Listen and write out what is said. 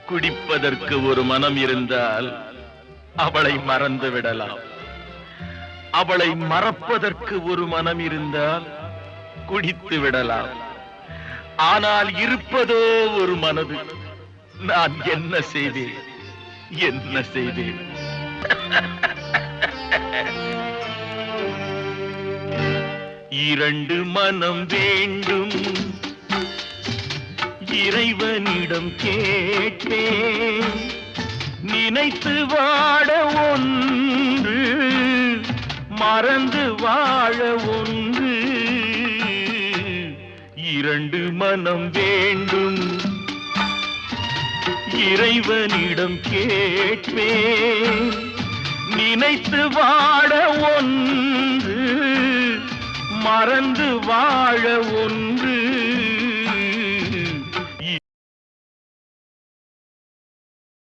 குடிப்பதற்கு ஒரு மனம் இருந்தால் அவளை மறந்து விடலாம். அவளை மறப்பதற்கு ஒரு மனம் இருந்தால் குடித்து விடலாம். ஆனால் இருப்பதோ ஒரு மனது. நான் என்ன செய்தேன், என்ன செய்தேன்? இரண்டு மனம் வேண்டும், இறைவனிடம் கேட்டேன். நினைத்து வாழ ஒன்று, மறந்து வாழ ஒன்று. இரண்டு மனம் வேண்டும், இறைவனிடம் கேட்பேன். நினைத்து வாழ ஒன்று, மறந்து வாழ ஒன்று.